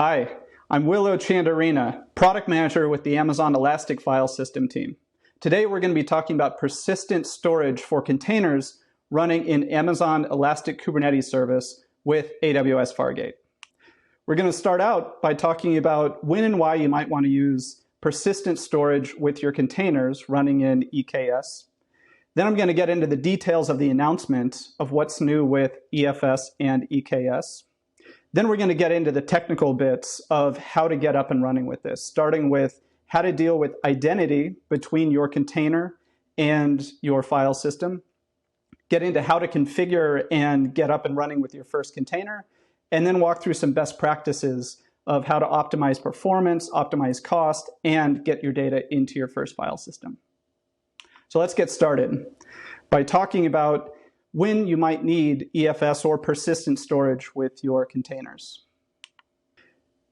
Hi, I'm Willow Chandarina, Product Manager with the Amazon Elastic File System team. Today we're going to be talking about persistent storage for containers running in Amazon Elastic Kubernetes Service with AWS Fargate. We're going to start out by talking about when and why you might want to use persistent storage with your containers running in EKS. Then I'm going to get into the details of the announcement of what's new with EFS and EKS. Then we're going to get into the technical bits of how to get up and running with this, starting with how to deal with identity between your container and your file system, get into how to configure and get up and running with your first container, and then walk through some best practices of how to optimize performance, optimize cost, and get your data into your first file system. So let's get started by talking about when you might need EFS or persistent storage with your containers.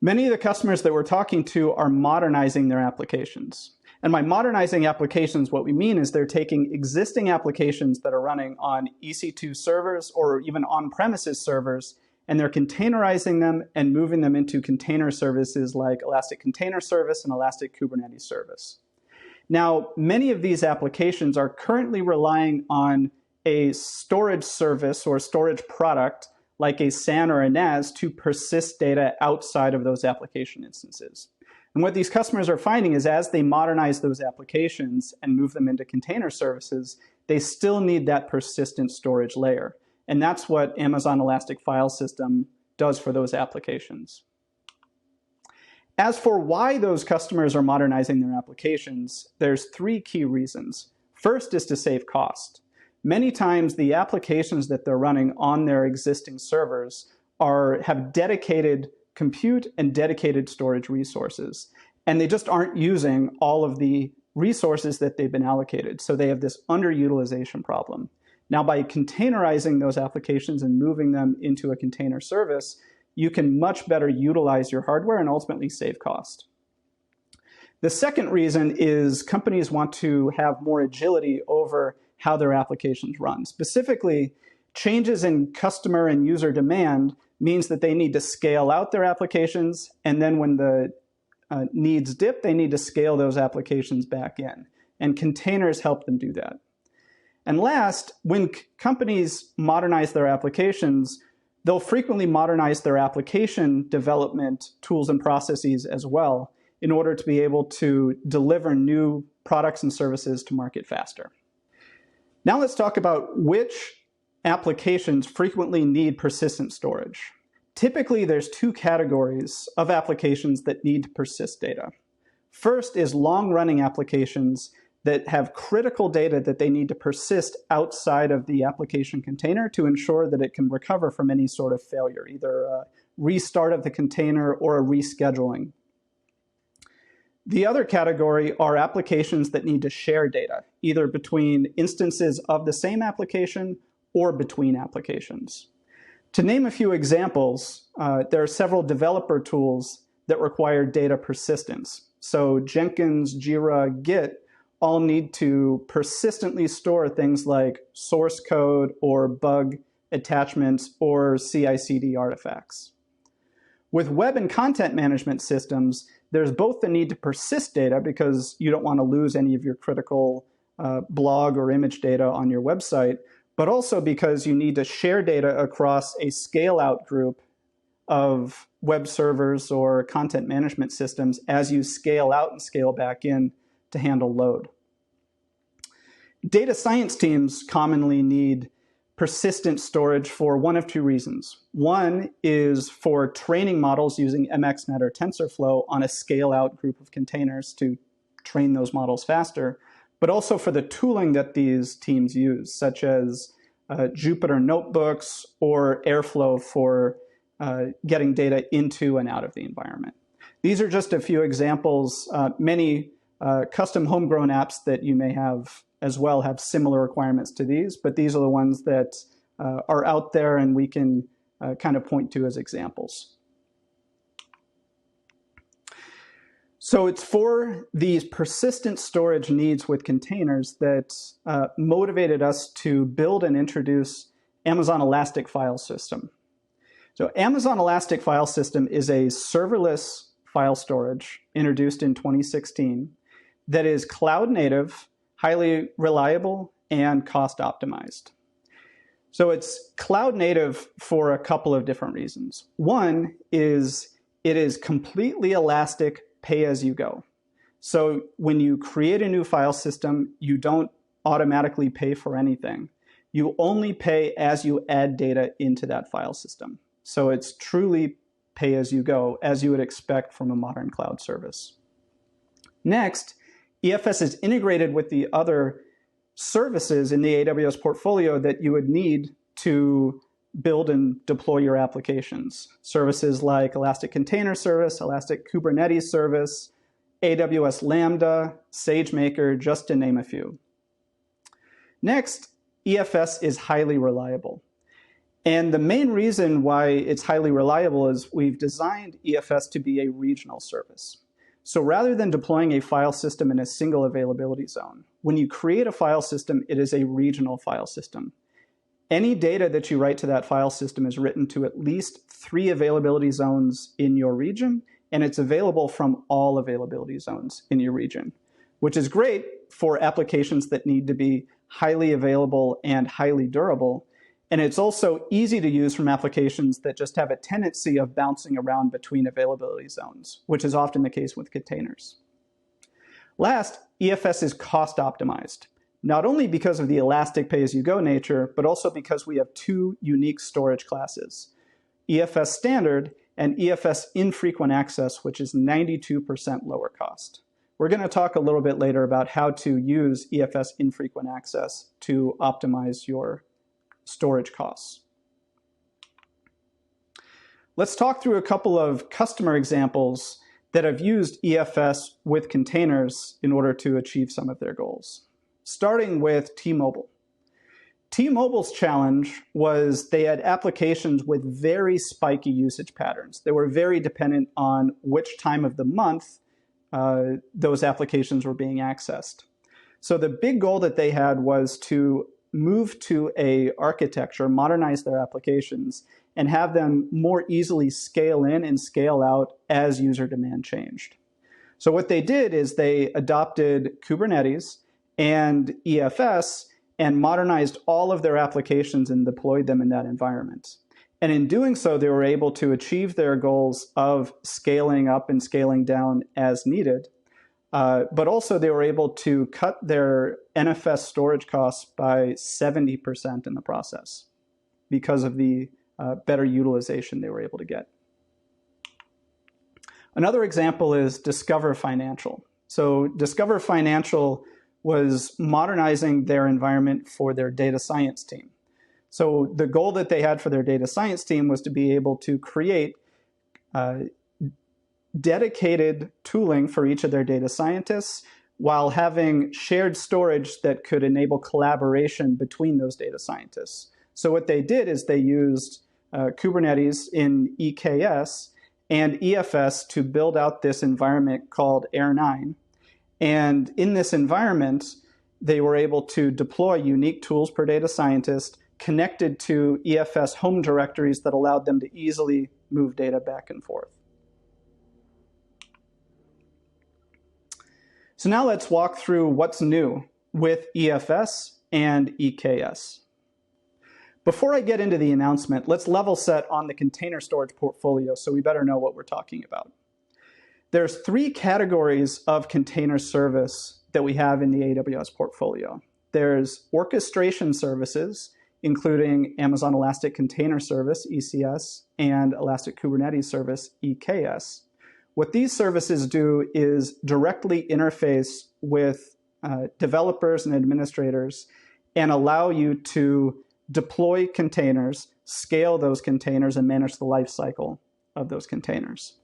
Many of the customers that we're talking to are modernizing their applications. And by modernizing applications, what we mean is they're taking existing applications that are running on EC2 servers or even on-premises servers, and they're containerizing them and moving them into container services like Elastic Container Service and Elastic Kubernetes Service. Now, many of these applications are currently relying on a storage service or storage product like a SAN or a NAS to persist data outside of those application instances. And what these customers are finding is as they modernize those applications and move them into container services, they still need that persistent storage layer. And that's what Amazon Elastic File System does for those applications. As for why those customers are modernizing their applications, there's three key reasons. First is to save cost. Many times the applications that they're running on their existing servers have dedicated compute and dedicated storage resources, and they just aren't using all of the resources that they've been allocated. So they have this underutilization problem. Now, by containerizing those applications and moving them into a container service, you can much better utilize your hardware and ultimately save cost. The second reason is companies want to have more agility over how their applications run. Specifically, changes in customer and user demand means that they need to scale out their applications, and then when the needs dip, they need to scale those applications back in. And containers help them do that. And last, when companies modernize their applications, they'll frequently modernize their application development tools and processes as well in order to be able to deliver new products and services to market faster. Now let's talk about which applications frequently need persistent storage. Typically, there's two categories of applications that need to persist data. First is long-running applications that have critical data that they need to persist outside of the application container to ensure that it can recover from any sort of failure, either a restart of the container or a rescheduling. The other category are applications that need to share data, either between instances of the same application or between applications. To name a few examples, there are several developer tools that require data persistence. So Jenkins, Jira, Git all need to persistently store things like source code or bug attachments or CI/CD artifacts. With web and content management systems, there's both the need to persist data because you don't want to lose any of your critical blog or image data on your website, but also because you need to share data across a scale-out group of web servers or content management systems as you scale out and scale back in to handle load. Data science teams commonly need persistent storage for one of two reasons. One is for training models using MXNet or TensorFlow on a scale-out group of containers to train those models faster, but also for the tooling that these teams use, such as Jupyter notebooks or Airflow for getting data into and out of the environment. These are just a few examples. Many custom homegrown apps that you may have as well have similar requirements to these, but these are the ones that are out there and we can kind of point to as examples. So it's for these persistent storage needs with containers that motivated us to build and introduce Amazon Elastic File System. So Amazon Elastic File System is a serverless file storage introduced in 2016 that is cloud native, highly reliable, and cost optimized. So it's cloud native for a couple of different reasons. One is it is completely elastic, pay as you go. So when you create a new file system, you don't automatically pay for anything. You only pay as you add data into that file system. So it's truly pay as you go, as you would expect from a modern cloud service. Next, EFS is integrated with the other services in the AWS portfolio that you would need to build and deploy your applications. Services like Elastic Container Service, Elastic Kubernetes Service, AWS Lambda, SageMaker, just to name a few. Next, EFS is highly reliable. And the main reason why it's highly reliable is we've designed EFS to be a regional service. So rather than deploying a file system in a single availability zone, when you create a file system, it is a regional file system. Any data that you write to that file system is written to at least 3 availability zones in your region, and it's available from all availability zones in your region, which is great for applications that need to be highly available and highly durable. And it's also easy to use from applications that just have a tendency of bouncing around between availability zones, which is often the case with containers. Last, EFS is cost optimized, not only because of the elastic pay-as-you-go nature, but also because we have 2 unique storage classes, EFS Standard and EFS Infrequent Access, which is 92% lower cost. We're going to talk a little bit later about how to use EFS Infrequent Access to optimize your storage costs. Let's talk through a couple of customer examples that have used EFS with containers in order to achieve some of their goals. Starting with T-Mobile. T-Mobile's challenge was they had applications with very spiky usage patterns. They were very dependent on which time of the month those applications were being accessed. So the big goal that they had was to move to a architecture, modernize their applications, and have them more easily scale in and scale out as user demand changed. So what they did is they adopted Kubernetes and EFS and modernized all of their applications and deployed them in that environment. And in doing so, they were able to achieve their goals of scaling up and scaling down as needed. But also they were able to cut their NFS storage costs by 70% in the process because of the better utilization they were able to get. Another example is Discover Financial. So Discover Financial was modernizing their environment for their data science team. So the goal that they had for their data science team was to be able to create dedicated tooling for each of their data scientists while having shared storage that could enable collaboration between those data scientists. So what they did is they used Kubernetes in EKS and EFS to build out this environment called Air9. And in this environment, they were able to deploy unique tools per data scientist connected to EFS home directories that allowed them to easily move data back and forth. So now let's walk through what's new with EFS and EKS. Before I get into the announcement, let's level set on the container storage portfolio so we better know what we're talking about. There's 3 categories of container service that we have in the AWS portfolio. There's orchestration services, including Amazon Elastic Container Service, ECS, and Elastic Kubernetes Service, EKS. What these services do is directly interface with developers and administrators and allow you to deploy containers, scale those containers, and manage the lifecycle of those containers.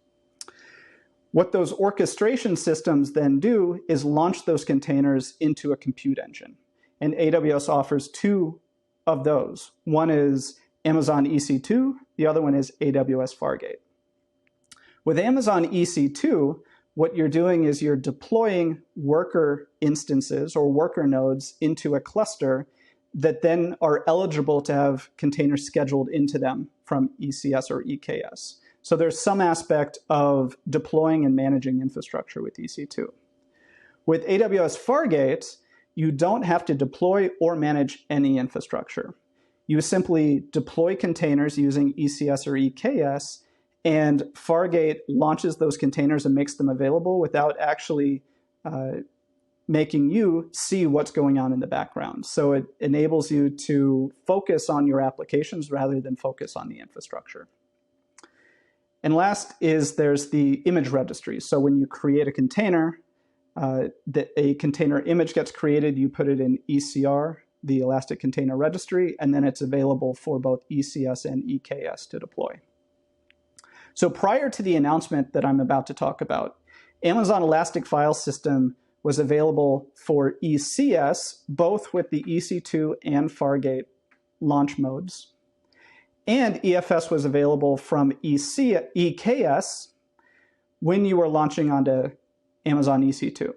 What those orchestration systems then do is launch those containers into a compute engine. And AWS offers 2 of those. One is Amazon EC2, the other one is AWS Fargate. With Amazon EC2, what you're doing is you're deploying worker instances or worker nodes into a cluster that then are eligible to have containers scheduled into them from ECS or EKS. So there's some aspect of deploying and managing infrastructure with EC2. With AWS Fargate, you don't have to deploy or manage any infrastructure. You simply deploy containers using ECS or EKS, and Fargate launches those containers and makes them available without actually making you see what's going on in the background. So it enables you to focus on your applications rather than focus on the infrastructure. And last is there's the image registry. So when you create a container, a container image gets created, you put it in ECR, the Elastic Container Registry, and then it's available for both ECS and EKS to deploy. So prior to the announcement that I'm about to talk about, Amazon Elastic File System was available for ECS, both with the EC2 and Fargate launch modes. And EFS was available from EKS when you were launching onto Amazon EC2.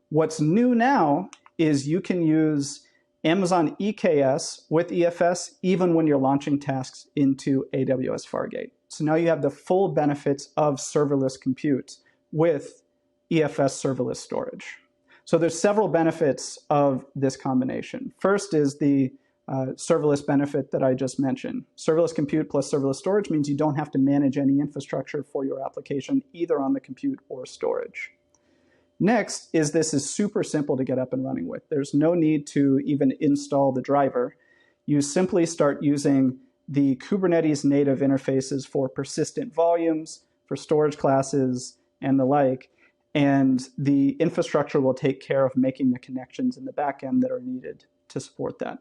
What's new now is you can use Amazon EKS with EFS even when you're launching tasks into AWS Fargate. So now you have the full benefits of serverless compute with EFS serverless storage. So there's several benefits of this combination. First is the serverless benefit that I just mentioned. Serverless compute plus serverless storage means you don't have to manage any infrastructure for your application, either on the compute or storage. Next is this is super simple to get up and running with. There's no need to even install the driver. You simply start using the Kubernetes native interfaces for persistent volumes, for storage classes, and the like, and the infrastructure will take care of making the connections in the backend that are needed to support that.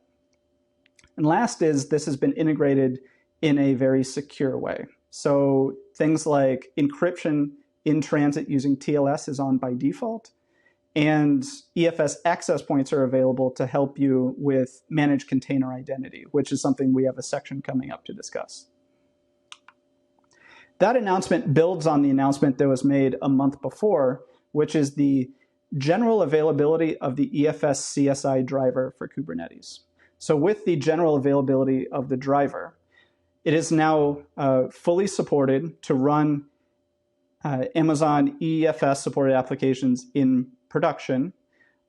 And last is this has been integrated in a very secure way. So things like encryption in transit using TLS is on by default, and EFS access points are available to help you with managed container identity, which is something we have a section coming up to discuss. That announcement builds on the announcement that was made a month before, which is the general availability of the EFS CSI driver for Kubernetes. So with the general availability of the driver, it is now fully supported to run Amazon EFS supported applications in production.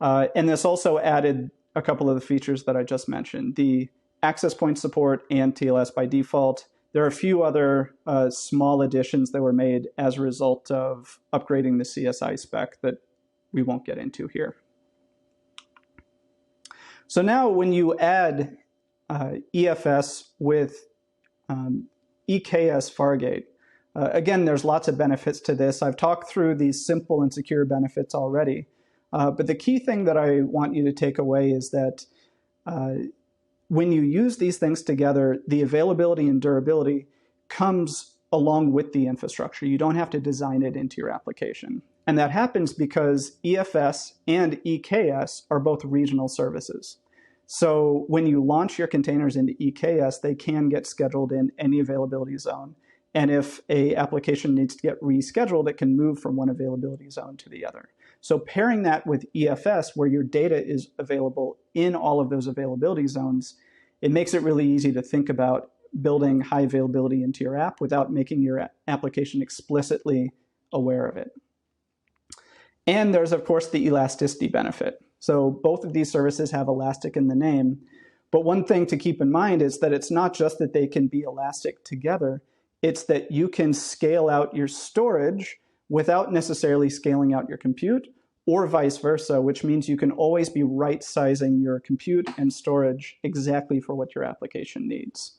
And this also added a couple of the features that I just mentioned, the access point support and TLS by default. There are a few other small additions that were made as a result of upgrading the CSI spec that we won't get into here. So now when you add EFS with EKS Fargate, again, there's lots of benefits to this. I've talked through these simple and secure benefits already. But the key thing that I want you to take away is that when you use these things together, the availability and durability comes along with the infrastructure. You don't have to design it into your application. And that happens because EFS and EKS are both regional services. So when you launch your containers into EKS, they can get scheduled in any availability zone. And if an application needs to get rescheduled, it can move from one availability zone to the other. So pairing that with EFS, where your data is available in all of those availability zones, it makes it really easy to think about building high availability into your app without making your application explicitly aware of it. And there's, of course, the elasticity benefit. So both of these services have elastic in the name. But one thing to keep in mind is that it's not just that they can be elastic together. It's that you can scale out your storage without necessarily scaling out your compute, or vice versa, which means you can always be right-sizing your compute and storage exactly for what your application needs.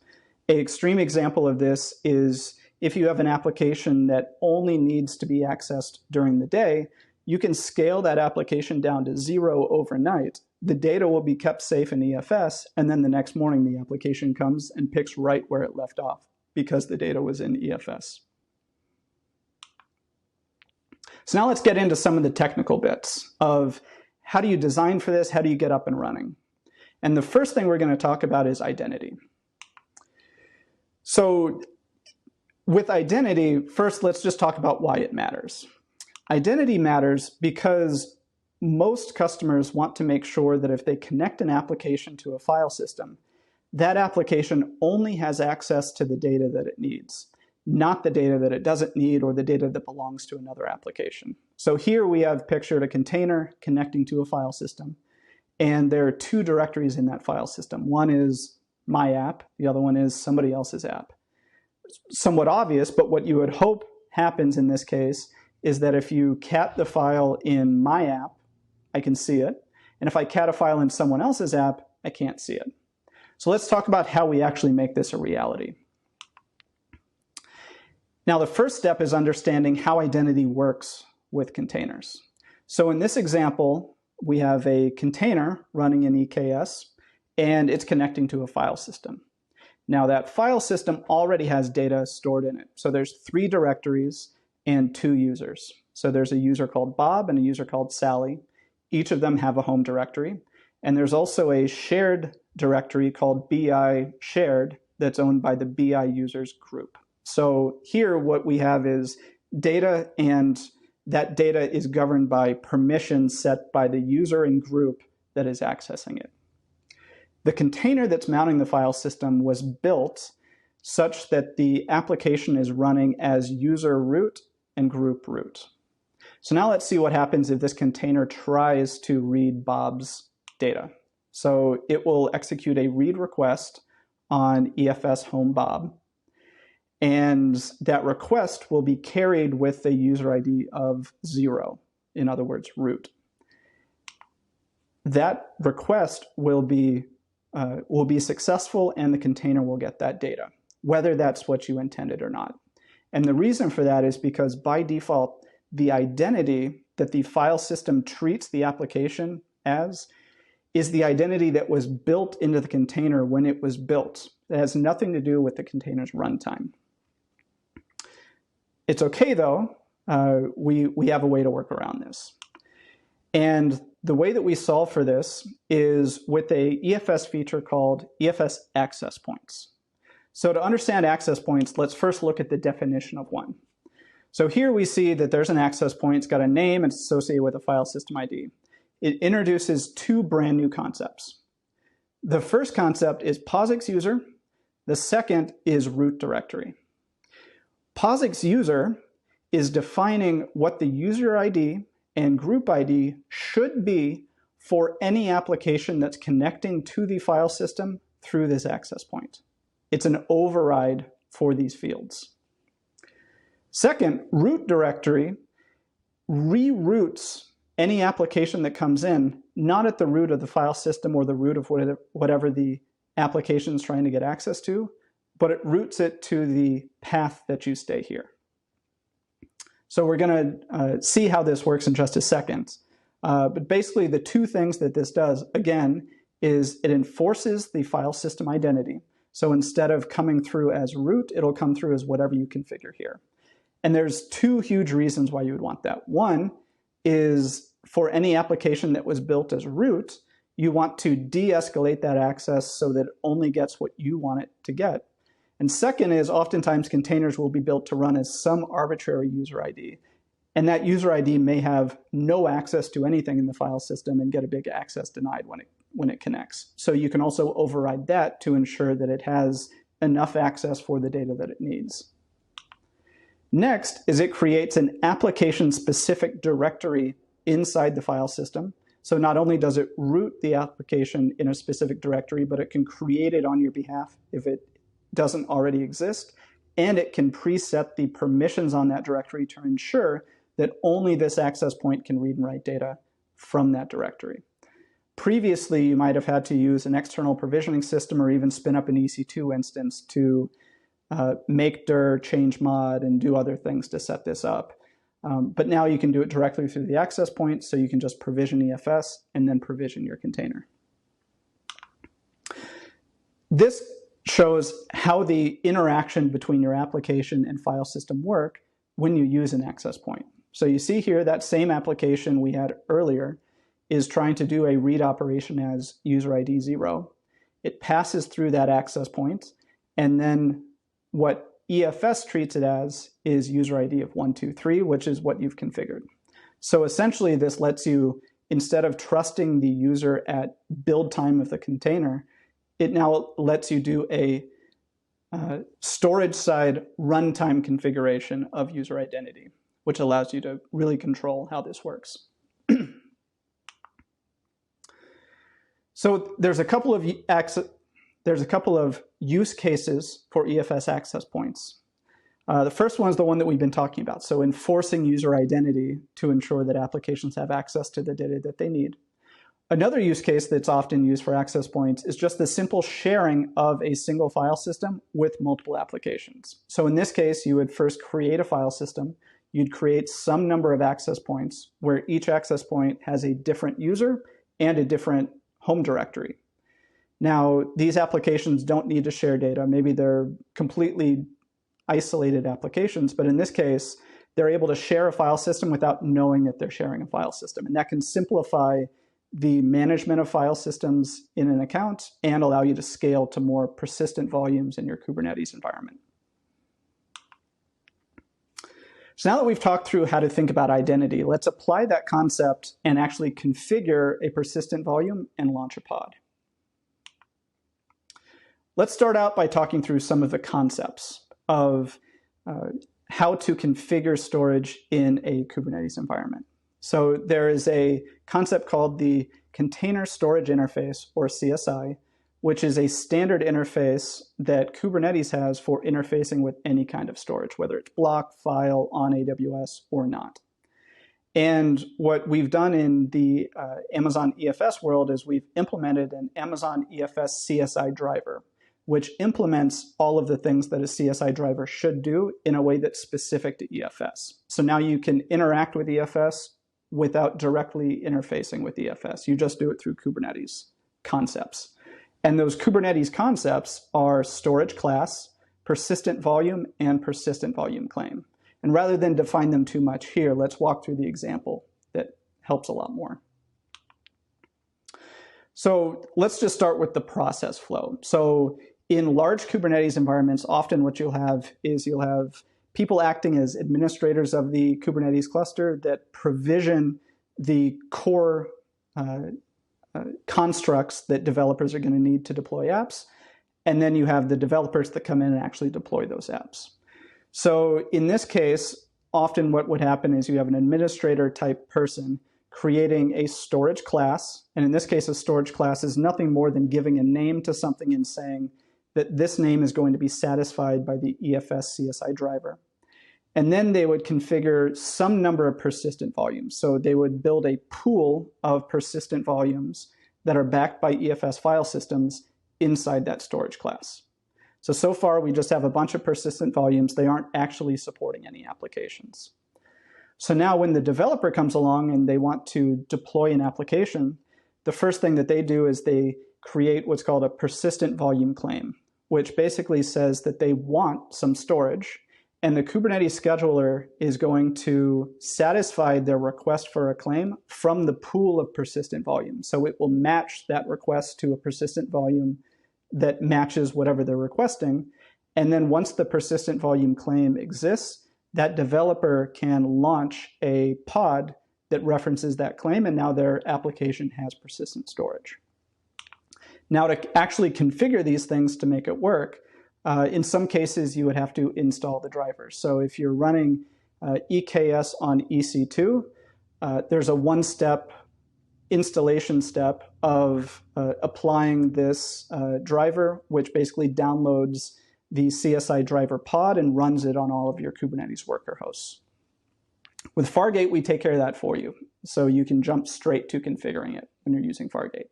An extreme example of this is if you have an application that only needs to be accessed during the day, you can scale that application down to 0 overnight. The data will be kept safe in EFS, and then the next morning the application comes and picks right where it left off because the data was in EFS. So now let's get into some of the technical bits of how do you design for this, how do you get up and running? And the first thing we're going to talk about is identity. So with identity, first let's just talk about why it matters. Identity matters because most customers want to make sure that if they connect an application to a file system, that application only has access to the data that it needs, not the data that it doesn't need or the data that belongs to another application. So here we have pictured a container connecting to a file system, and there are two directories in that file system. One is my app, the other one is somebody else's app. Somewhat obvious, but what you would hope happens in this case is that if you cat the file in my app, I can see it. And if I cat a file in someone else's app, I can't see it. So let's talk about how we actually make this a reality. Now, the first step is understanding how identity works with containers. So in this example, we have a container running in EKS, and it's connecting to a file system. Now, that file system already has data stored in it. So there's 3 directories and 2 users. So there's a user called Bob and a user called Sally. Each of them have a home directory. And there's also a shared directory called BI shared that's owned by the BI users group. So here what we have is data, and that data is governed by permissions set by the user and group that is accessing it. The container that's mounting the file system was built such that the application is running as user root and group root. So now let's see what happens if this container tries to read Bob's data. So it will execute a read request on EFS home Bob, and that request will be carried with the user ID of 0, in other words, root. That request will be successful, and the container will get that data, whether that's what you intended or not. And the reason for that is because by default, the identity that the file system treats the application as is the identity that was built into the container when it was built. It has nothing to do with the container's runtime. It's okay though, we have a way to work around this. And the way that we solve for this is with a EFS feature called EFS access points. So to understand access points, let's first look at the definition of one. So here we see that there's an access point. It's got a name and it's associated with a file system ID. It introduces 2 brand new concepts. The first concept is POSIX user. The second is root directory. POSIX user is defining what the user ID and group ID should be for any application that's connecting to the file system through this access point. It's an override for these fields. Second, root directory reroutes any application that comes in, not at the root of the file system or the root of whatever the application is trying to get access to, but it routes it to the path that you stay here. So we're going to see how this works in just a second. But basically the 2 things that this does, again, is it enforces the file system identity. So instead of coming through as root, it'll come through as whatever you configure here. And there's 2 huge reasons why you would want that. One is for any application that was built as root, you want to de-escalate that access so that it only gets what you want it to get. And second is oftentimes containers will be built to run as some arbitrary user ID. And that user ID may have no access to anything in the file system and get a big access denied when it connects. So you can also override that to ensure that it has enough access for the data that it needs. Next is it creates an application-specific directory inside the file system. So not only does it root the application in a specific directory, but it can create it on your behalf if it doesn't already exist, and it can preset the permissions on that directory to ensure that only this access point can read and write data from that directory. Previously, you might have had to use an external provisioning system or even spin up an EC2 instance to make dir, change mod, and do other things to set this up. But now you can do it directly through the access point, so you can just provision EFS and then provision your container. This shows how the interaction between your application and file system work when you use an access point. So you see here that same application we had earlier is trying to do a read operation as user ID 0. It passes through that access point, and then what EFS treats it as is user ID of 123, which is what you've configured. So essentially this lets you instead of trusting the user at build time of the container, it now lets you do a storage side runtime configuration of user identity, which allows you to really control how this works. So there's a couple of use cases for EFS access points. The first one is the one that we've been talking about, so enforcing user identity to ensure that applications have access to the data that they need. Another use case that's often used for access points is just the simple sharing of a single file system with multiple applications. So in this case, you would first create a file system. You'd create some number of access points where each access point has a different user and a different home directory. Now, these applications don't need to share data. Maybe they're completely isolated applications, but in this case, they're able to share a file system without knowing that they're sharing a file system. And that can simplify the management of file systems in an account and allow you to scale to more persistent volumes in your Kubernetes environment. So now that we've talked through how to think about identity, let's apply that concept and actually configure a persistent volume and launch a pod. Let's start out by talking through some of the concepts of how to configure storage in a Kubernetes environment. So there is a concept called the Container Storage Interface, or CSI, which is a standard interface that Kubernetes has for interfacing with any kind of storage, whether it's block, file, on AWS, or not. And what we've done in the Amazon EFS world is we've implemented an Amazon EFS CSI driver, which implements all of the things that a CSI driver should do in a way that's specific to EFS. So now you can interact with EFS without directly interfacing with EFS. You just do it through Kubernetes concepts. And those Kubernetes concepts are storage class, persistent volume, and persistent volume claim. And rather than define them too much here, let's walk through the example that helps a lot more. So let's just start with the process flow. So in large Kubernetes environments, often what you'll have is you'll have people acting as administrators of the Kubernetes cluster that provision the core constructs that developers are going to need to deploy apps. And then you have the developers that come in and actually deploy those apps. So in this case, often what would happen is you have an administrator type person creating a storage class. And in this case, a storage class is nothing more than giving a name to something and saying that this name is going to be satisfied by the EFS CSI driver. And then they would configure some number of persistent volumes. So they would build a pool of persistent volumes that are backed by EFS file systems inside that storage class. So far, we just have a bunch of persistent volumes. They aren't actually supporting any applications. So now when the developer comes along and they want to deploy an application, the first thing that they do is they create what's called a persistent volume claim, which basically says that they want some storage. And the Kubernetes scheduler is going to satisfy their request for a claim from the pool of persistent volume. So it will match that request to a persistent volume that matches whatever they're requesting. And then once the persistent volume claim exists, that developer can launch a pod that references that claim, and now their application has persistent storage. Now, to actually configure these things to make it work, in some cases, you would have to install the drivers. So if you're running EKS on EC2, there's a one-step installation step of applying this driver, which basically downloads the CSI driver pod and runs it on all of your Kubernetes worker hosts. With Fargate, we take care of that for you. So you can jump straight to configuring it when you're using Fargate.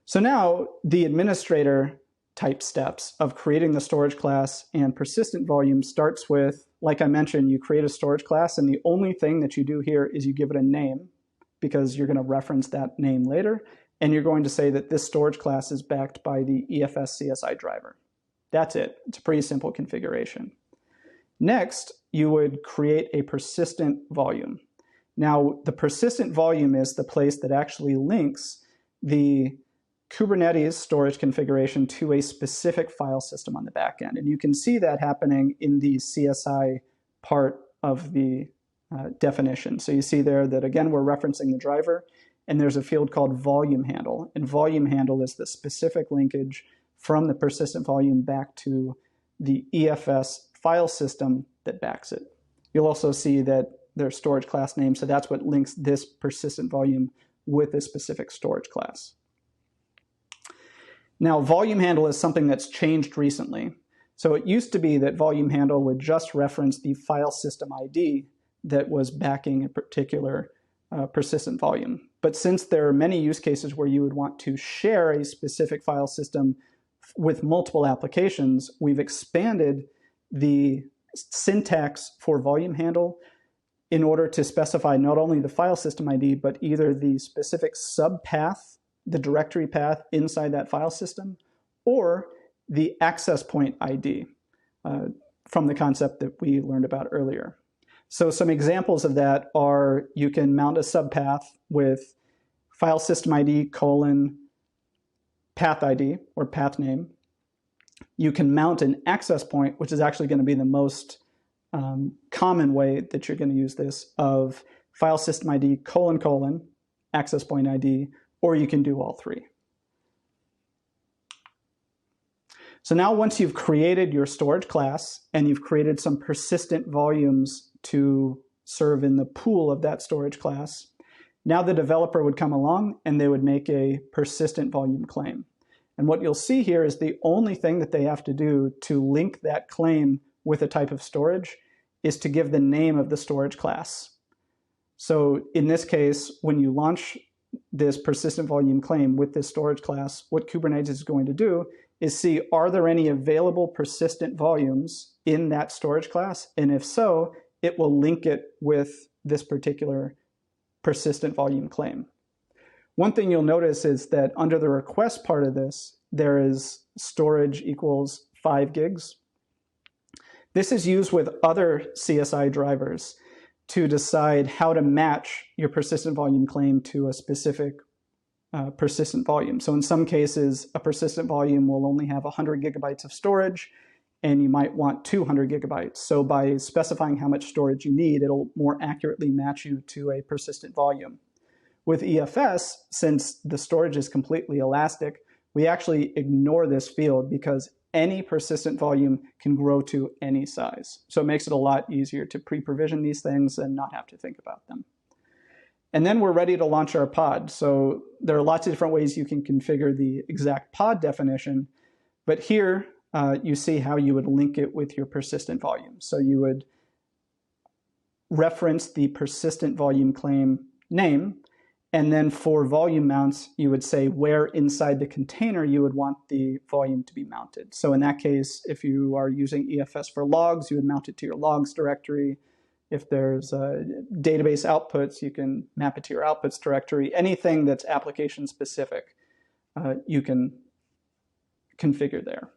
So now the administrator type steps of creating the storage class and persistent volume starts with, like I mentioned, you create a storage class, and the only thing that you do here is you give it a name, because you're going to reference that name later, and you're going to say that this storage class is backed by the EFS CSI driver. That's it. It's a pretty simple configuration. Next, you would create a persistent volume. Now, the persistent volume is the place that actually links the Kubernetes storage configuration to a specific file system on the back end. And you can see that happening in the CSI part of the definition. So you see there that, again, we're referencing the driver, and there's a field called volume handle. And volume handle is the specific linkage from the persistent volume back to the EFS file system that backs it. You'll also see that there's storage class name, so that's what links this persistent volume with a specific storage class. Now, volume handle is something that's changed recently. So it used to be that volume handle would just reference the file system ID that was backing a particular persistent volume. But since there are many use cases where you would want to share a specific file system with multiple applications, we've expanded the syntax for volume handle in order to specify not only the file system ID, but either the specific subpath, the directory path inside that file system, or the access point ID from the concept that we learned about earlier. So some examples of that are you can mount a subpath with file system ID colon path ID or path name. You can mount an access point, which is actually going to be the most common way that you're going to use this, of file system ID colon access point ID, or you can do all three. So now once you've created your storage class and you've created some persistent volumes to serve in the pool of that storage class, now the developer would come along and they would make a persistent volume claim. And what you'll see here is the only thing that they have to do to link that claim with a type of storage is to give the name of the storage class. So in this case, when you launch this persistent volume claim with this storage class, what Kubernetes is going to do is see, are there any available persistent volumes in that storage class? And if so, it will link it with this particular persistent volume claim. One thing you'll notice is that under the request part of this, there is storage equals 5 gigs. This is used with other CSI drivers to decide how to match your persistent volume claim to a specific persistent volume. So in some cases, a persistent volume will only have 100 gigabytes of storage, and you might want 200 gigabytes. So by specifying how much storage you need, it'll more accurately match you to a persistent volume. With EFS, since the storage is completely elastic, we actually ignore this field because any persistent volume can grow to any size. So it makes it a lot easier to pre-provision these things and not have to think about them. And then we're ready to launch our pod. So there are lots of different ways you can configure the exact pod definition, but here you see how you would link it with your persistent volume. So you would reference the persistent volume claim name, and then for volume mounts, you would say where inside the container you would want the volume to be mounted. So in that case, if you are using EFS for logs, you would mount it to your logs directory. If there's database outputs, you can map it to your outputs directory. Anything that's application specific, you can configure there.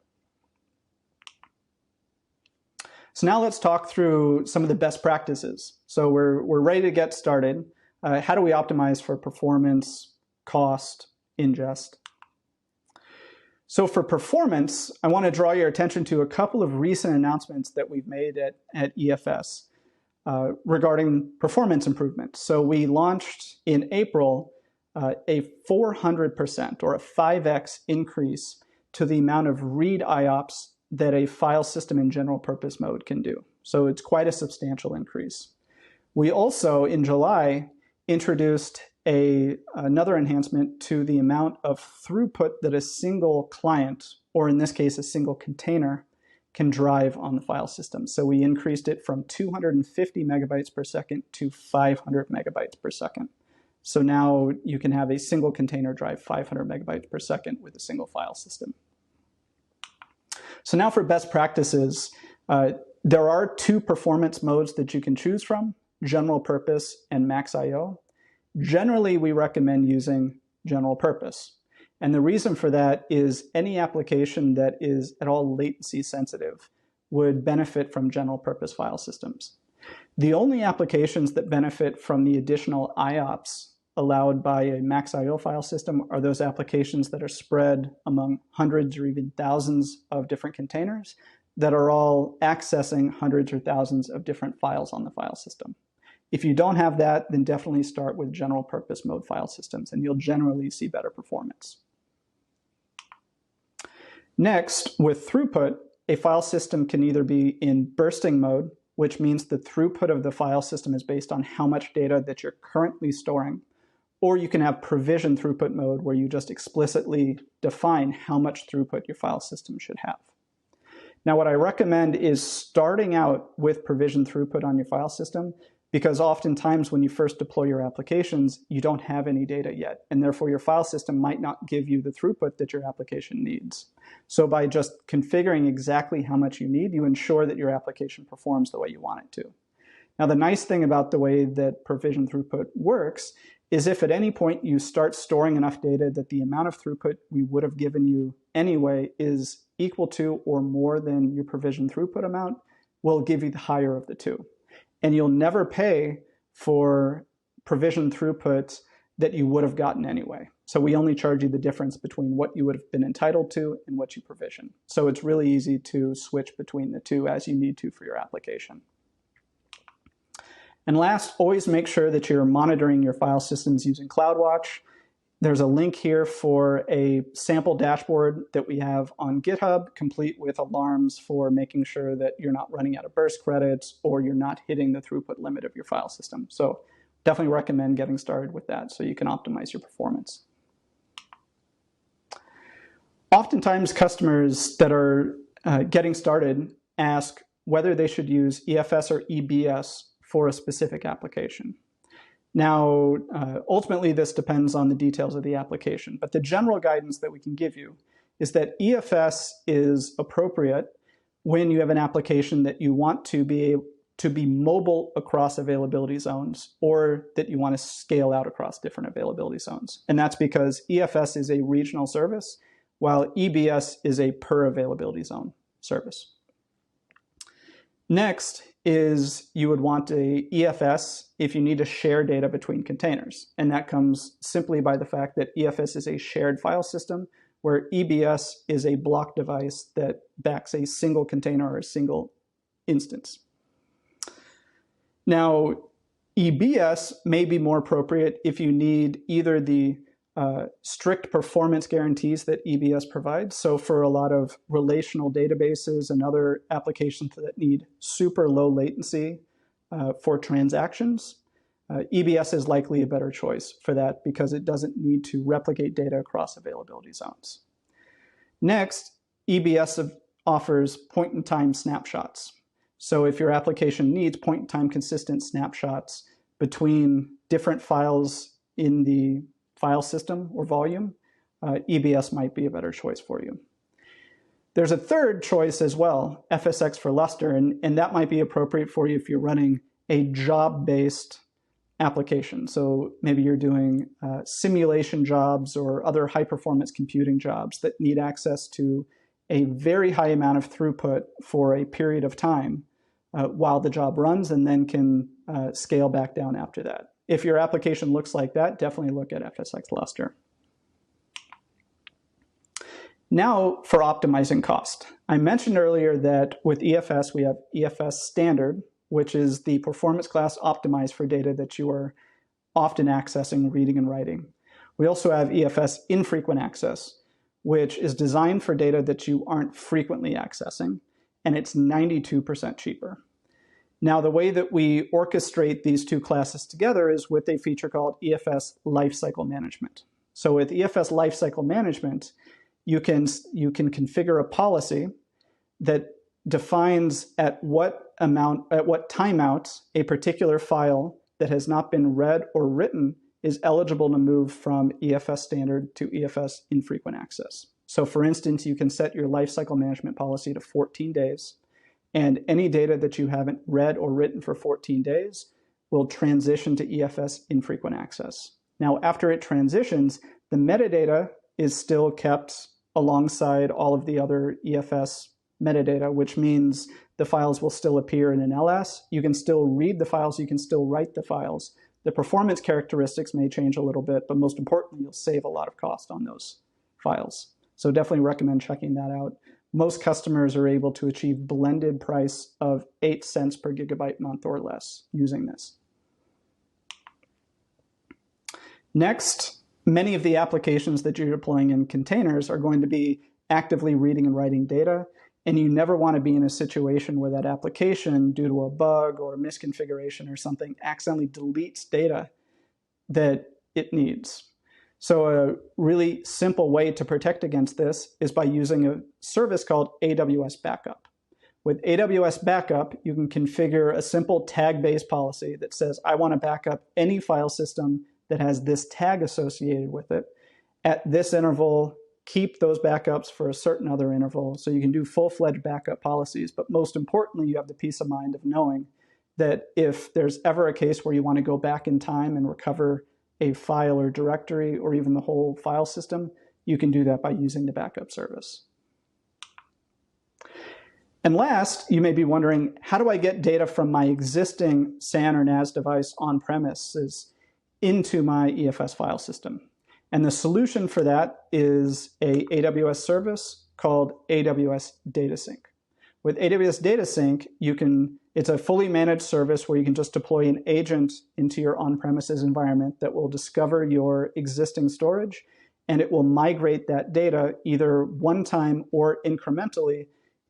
So now let's talk through some of the best practices. So we're ready to get started. How do we optimize for performance, cost, ingest? So for performance, I want to draw your attention to a couple of recent announcements that we've made at EFS regarding performance improvements. So we launched in April a 400% or a 5x increase to the amount of read IOPS that a file system in general purpose mode can do. So it's quite a substantial increase. We also, in July, introduced another enhancement to the amount of throughput that a single client, or in this case, a single container, can drive on the file system. So we increased it from 250 megabytes per second to 500 megabytes per second. So now you can have a single container drive 500 megabytes per second with a single file system. So now for best practices, there are 2 performance modes that you can choose from: general purpose and max IO. Generally, we recommend using general purpose. And the reason for that is any application that is at all latency sensitive would benefit from general purpose file systems. The only applications that benefit from the additional IOPS allowed by a max IO file system are those applications that are spread among hundreds or even thousands of different containers that are all accessing hundreds or thousands of different files on the file system. If you don't have that, then definitely start with general purpose mode file systems, and you'll generally see better performance. Next, with throughput, a file system can either be in bursting mode, which means the throughput of the file system is based on how much data that you're currently storing, or you can have provision throughput mode, where you just explicitly define how much throughput your file system should have. Now, what I recommend is starting out with provision throughput on your file system, because oftentimes when you first deploy your applications, you don't have any data yet, and therefore your file system might not give you the throughput that your application needs. So by just configuring exactly how much you need, you ensure that your application performs the way you want it to. Now, the nice thing about the way that provision throughput works is if at any point you start storing enough data that the amount of throughput we would have given you anyway is equal to or more than your provision throughput amount, we'll give you the higher of the two. And you'll never pay for provision throughput that you would have gotten anyway. So we only charge you the difference between what you would have been entitled to and what you provision. So it's really easy to switch between the two as you need to for your application. And last, always make sure that you're monitoring your file systems using CloudWatch. There's a link here for a sample dashboard that we have on GitHub, complete with alarms for making sure that you're not running out of burst credits or you're not hitting the throughput limit of your file system. So definitely recommend getting started with that so you can optimize your performance. Oftentimes, customers that are getting started ask whether they should use EFS or EBS for a specific application. Now, ultimately, this depends on the details of the application, but the general guidance that we can give you is that EFS is appropriate when you have an application that you want to be mobile across availability zones, or that you want to scale out across different availability zones. And that's because EFS is a regional service, while EBS is a per availability zone service. Next is you would want a EFS if you need to share data between containers. And that comes simply by the fact that EFS is a shared file system, where EBS is a block device that backs a single container or a single instance. Now, EBS may be more appropriate if you need either the strict performance guarantees that EBS provides. So for a lot of relational databases and other applications that need super low latency for transactions, EBS is likely a better choice for that because it doesn't need to replicate data across availability zones. Next, EBS offers point-in-time snapshots. So if your application needs point-in-time consistent snapshots between different files in the file system or volume, EBS might be a better choice for you. There's a third choice as well, FSX for Lustre, and that might be appropriate for you if you're running a job-based application. So maybe you're doing simulation jobs or other high-performance computing jobs that need access to a very high amount of throughput for a period of time while the job runs, and then can scale back down after that. If your application looks like that, definitely look at FSX Lustre. Now for optimizing cost. I mentioned earlier that with EFS, we have EFS Standard, which is the performance class optimized for data that you are often accessing, reading, and writing. We also have EFS Infrequent Access, which is designed for data that you aren't frequently accessing, and it's 92% cheaper. Now, the way that we orchestrate these two classes together is with a feature called EFS Lifecycle Management. So with EFS Lifecycle Management, you can configure a policy that defines at what timeout a particular file that has not been read or written is eligible to move from EFS Standard to EFS Infrequent Access. So for instance, you can set your lifecycle management policy to 14 days, and any data that you haven't read or written for 14 days will transition to EFS Infrequent Access. Now, after it transitions, the metadata is still kept alongside all of the other EFS metadata, which means the files will still appear in an LS. You can still read the files, you can still write the files. The performance characteristics may change a little bit, but most importantly, you'll save a lot of cost on those files. So definitely recommend checking that out. Most customers are able to achieve blended price of 8 cents per gigabyte month or less using this. Next, many of the applications that you're deploying in containers are going to be actively reading and writing data, and you never want to be in a situation where that application, due to a bug or a misconfiguration or something, accidentally deletes data that it needs. So a really simple way to protect against this is by using a service called AWS Backup. With AWS Backup, you can configure a simple tag-based policy that says, I want to back up any file system that has this tag associated with it at this interval, keep those backups for a certain other interval. So you can do full-fledged backup policies. But most importantly, you have the peace of mind of knowing that if there's ever a case where you want to go back in time and recover a file or directory or even the whole file system, you can do that by using the backup service. And last, you may be wondering, how do I get data from my existing SAN or NAS device on premises into my EFS file system? And the solution for that is a AWS service called AWS Data Sync. With AWS Data Sync, it's a fully managed service where you can just deploy an agent into your on-premises environment that will discover your existing storage, and it will migrate that data either one time or incrementally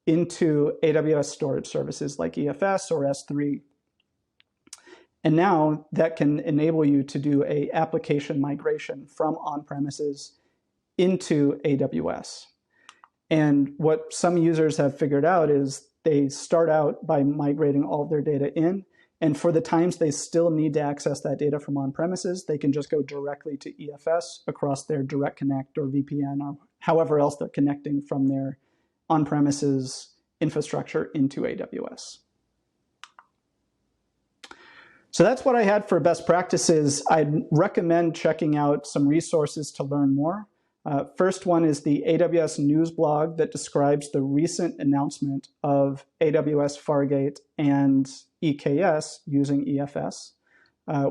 into AWS storage services like EFS or S3. And now that can enable you to do an application migration from on-premises into AWS. And what some users have figured out is they start out by migrating all of their data in, and for the times they still need to access that data from on-premises, they can just go directly to EFS across their Direct Connect or VPN or however else they're connecting from their on-premises infrastructure into AWS. So that's what I had for best practices. I'd recommend checking out some resources to learn more. First one is the AWS news blog that describes the recent announcement of AWS Fargate and EKS using EFS.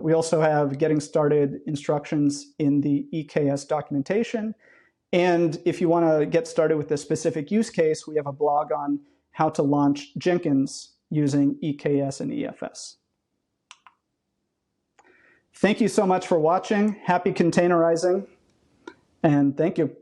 We also have getting started instructions in the EKS documentation. And if you want to get started with a specific use case, we have a blog on how to launch Jenkins using EKS and EFS. Thank you so much for watching. Happy containerizing, and thank you.